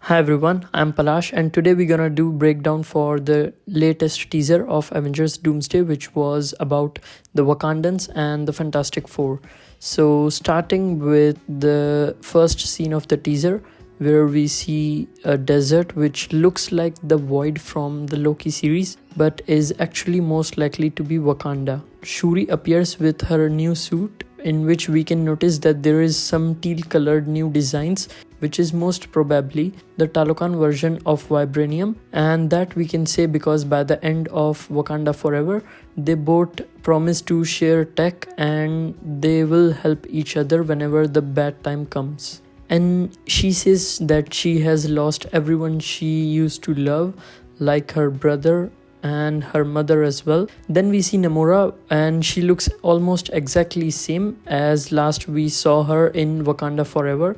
Hi everyone, I'm Palash and today we're gonna do breakdown for the latest teaser of Avengers Doomsday, which was about the Wakandans and the Fantastic Four. So starting with the first scene of the teaser where we see a desert which looks like the void from the Loki series but is actually most likely to be Wakanda. Shuri appears with her new suit in which we can notice that there is some teal colored new designs, which is most probably the Talokan version of Vibranium, and that we can say because by the end of Wakanda Forever they both promise to share tech and they will help each other whenever the bad time comes. And she says that she has lost everyone she used to love, like her brother and her mother as well. Then we see Namora and she looks almost exactly same as last we saw her in Wakanda Forever.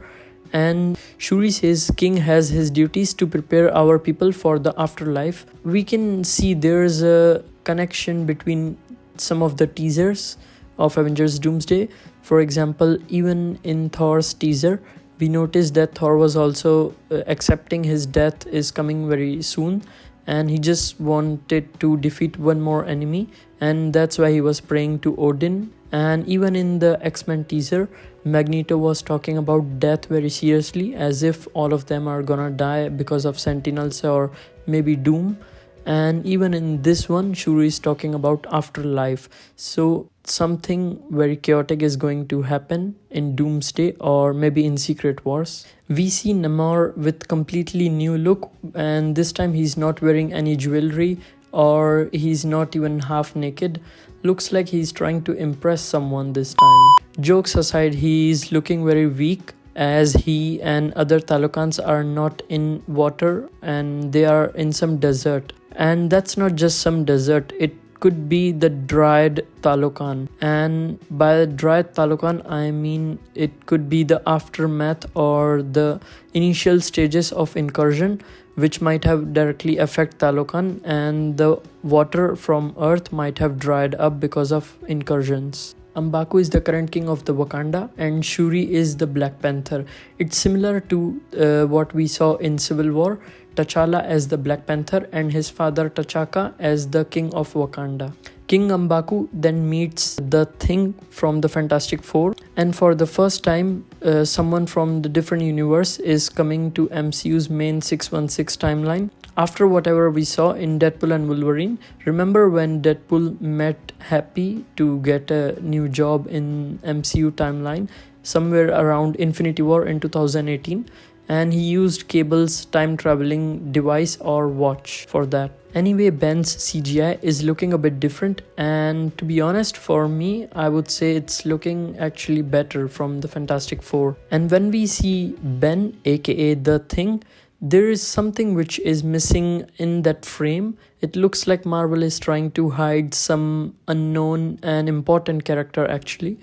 And Shuri says King has his duties to prepare our people for the afterlife. We can see there's a connection between some of the teasers of Avengers Doomsday. For example, even in Thor's teaser, we noticed that Thor was also accepting his death is coming very soon, and he just wanted to defeat one more enemy, and that's why he was praying to Odin. And even in the X-Men teaser, Magneto was talking about death very seriously, as if all of them are gonna die because of Sentinels or maybe Doom. And even in this one, Shuri is talking about afterlife. So something very chaotic is going to happen in Doomsday or maybe in Secret Wars. We see Namor with completely new look, and this time he's not wearing any jewelry or he's not even half naked. Looks like he's trying to impress someone this time. Jokes aside, he's looking very weak as he and other Talokans are not in water and they are in some desert. And that's not just some desert, it could be the dried Talokan. And by dried Talokan, I mean it could be the aftermath or the initial stages of incursion, which might have directly affect Talokan, and the water from earth might have dried up because of incursions. M'Baku is the current king of the Wakanda and Shuri is the Black Panther. It's similar to what we saw in Civil War, T'Challa as the Black Panther and his father T'Chaka as the king of Wakanda. King M'Baku then meets the Thing from the Fantastic Four, and for the first time someone from the different universe is coming to MCU's main 616 timeline. After whatever we saw in Deadpool and Wolverine, remember when Deadpool met Happy to get a new job in MCU timeline somewhere around Infinity War in 2018, and he used Cable's time traveling device or watch for that. Anyway, Ben's CGI is looking a bit different, and to be honest, for me, I would say it's looking actually better from the Fantastic Four. And when we see Ben, aka the Thing, there is something which is missing in that frame. It looks like Marvel is trying to hide some unknown and important character actually,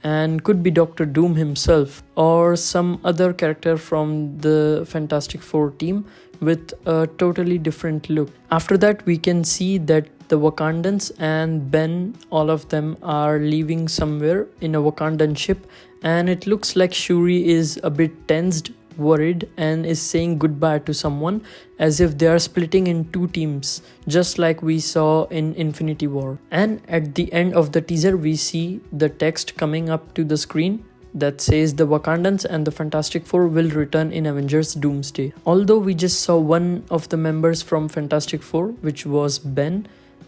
and could be Doctor Doom himself or some other character from the Fantastic Four team with a totally different look. After that, we can see that the Wakandans and Ben, all of them are leaving somewhere in a Wakandan ship, and it looks like Shuri is a bit tensed, worried, and is saying goodbye to someone as if they are splitting in two teams, just like we saw in Infinity War. And at the end of the teaser, we see the text coming up to the screen that says the Wakandans and the Fantastic Four will return in Avengers Doomsday. Although we just saw one of the members from Fantastic Four, which was Ben,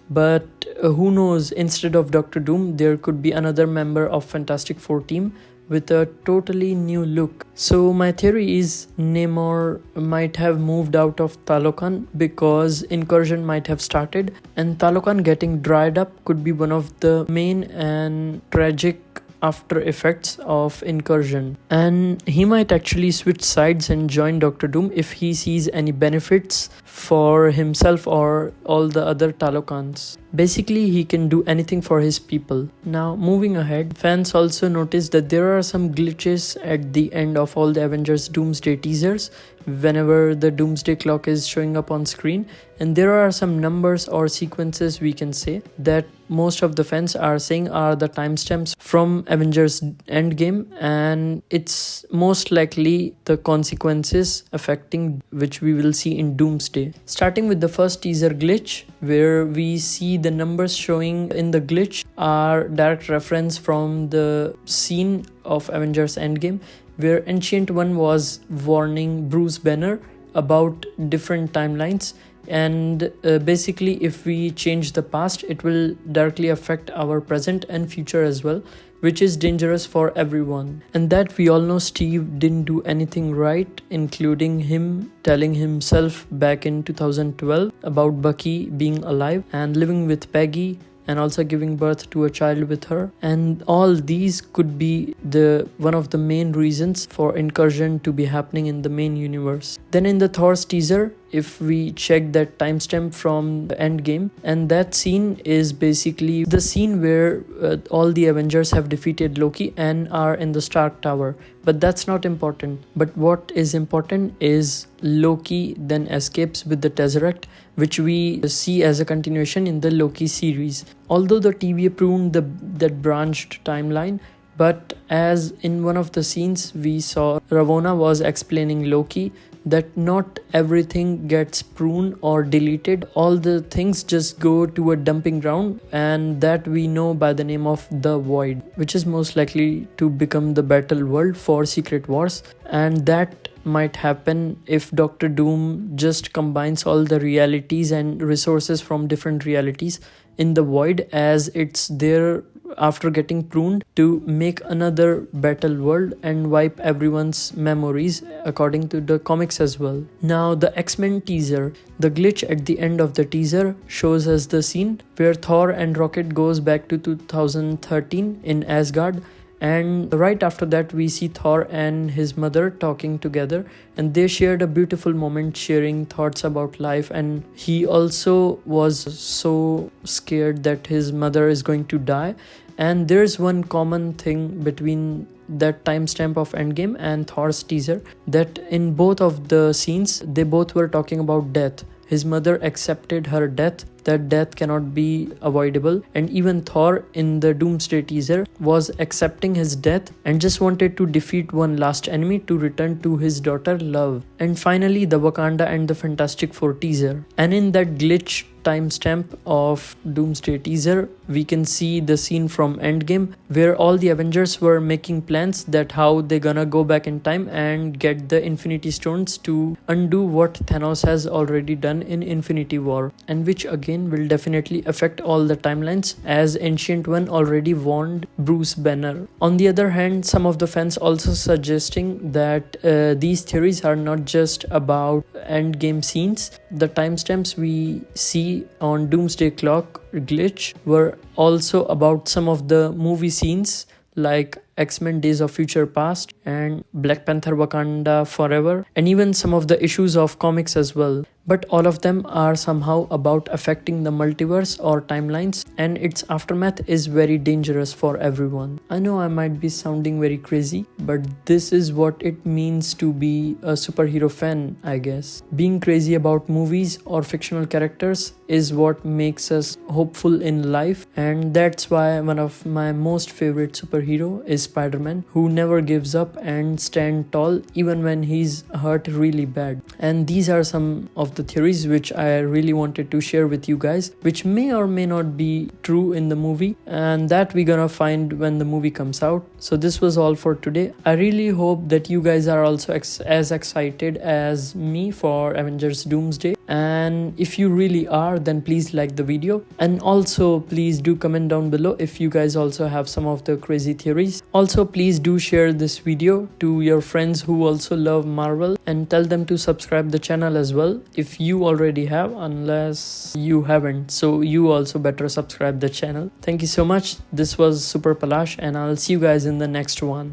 but who knows, instead of Doctor Doom, there could be another member of Fantastic Four team with a totally new look. So my theory is Namor might have moved out of Talokan because incursion might have started, and Talokan getting dried up could be one of the main and tragic after effects of incursion, and he might actually switch sides and join Doctor Doom if he sees any benefits for himself or all the other Talokans. Basically, he can do anything for his people. Now, moving ahead, fans also noticed that there are some glitches at the end of all the Avengers Doomsday teasers, whenever the Doomsday Clock is showing up on screen. And there are some numbers or sequences, we can say, that most of the fans are saying are the timestamps from Avengers Endgame, and it's most likely the consequences affecting which we will see in Doomsday. Starting with the first teaser glitch, where we see the numbers showing in the glitch are direct reference from the scene of Avengers Endgame, where Ancient One was warning Bruce Banner about different timelines. And basically, if we change the past, it will directly affect our present and future as well, which is dangerous for everyone. And that we all know Steve didn't do anything right, including him telling himself back in 2012 about Bucky being alive and living with Peggy, and also giving birth to a child with her. And all these could be the one of the main reasons for incursion to be happening in the main universe. Then in the Thor's teaser, if we check that timestamp from the Endgame, and that scene is basically the scene where all the Avengers have defeated Loki and are in the Stark Tower. But that's not important. But what is important is Loki then escapes with the Tesseract, which we see as a continuation in the Loki series. Although the TVA pruned that branched timeline, but as in one of the scenes we saw Ravonna was explaining Loki that not everything gets pruned or deleted. All the things just go to a dumping ground, and that we know by the name of the Void, which is most likely to become the battle world for Secret Wars. And that might happen if Doctor Doom just combines all the realities and resources from different realities in the Void, as it's there after getting pruned, to make another battle world and wipe everyone's memories according to the comics as well. Now the X-Men teaser, the glitch at the end of the teaser shows us the scene where Thor and Rocket goes back to 2013 in Asgard, and right after that we see Thor and his mother talking together, and they shared a beautiful moment sharing thoughts about life. And he also was so scared that his mother is going to die. And there's one common thing between that timestamp of Endgame and Thor's teaser, that in both of the scenes they both were talking about death. His mother accepted her death, that death cannot be avoidable, and even Thor in the Doomsday teaser was accepting his death and just wanted to defeat one last enemy to return to his daughter Love. And finally the Wakanda and the Fantastic Four teaser, and in that glitch timestamp of Doomsday teaser we can see the scene from Endgame where all the Avengers were making plans that how they're gonna go back in time and get the Infinity Stones to undo what Thanos has already done in Infinity War, and which again will definitely affect all the timelines, as Ancient One already warned Bruce Banner. On the other hand, some of the fans also suggesting that these theories are not just about Endgame scenes. The timestamps we see on Doomsday Clock glitch were also about some of the movie scenes like X-Men Days of Future Past and Black Panther Wakanda Forever, and even some of the issues of comics as well. But all of them are somehow about affecting the multiverse or timelines, and its aftermath is very dangerous for everyone. I know I might be sounding very crazy, but this is what it means to be a superhero fan, I guess. Being crazy about movies or fictional characters is what makes us hopeful in life, and that's why one of my most favorite superhero is Spider-Man, who never gives up and stands tall even when he's hurt really bad. And these are some of the theories which I really wanted to share with you guys, which may or may not be true in the movie, and that we're gonna find when the movie comes out. So this was all for today. I really hope that you guys are also as excited as me for Avengers Doomsday, and if you really are, then please like the video, and also please do comment down below if you guys also have some of the crazy theories. Also please do share this video to your friends who also love Marvel, and tell them to subscribe the channel as well if you already have, unless you haven't, so you also better subscribe the channel. Thank you so much. This was Super-Palash, and I'll see you guys in the next one.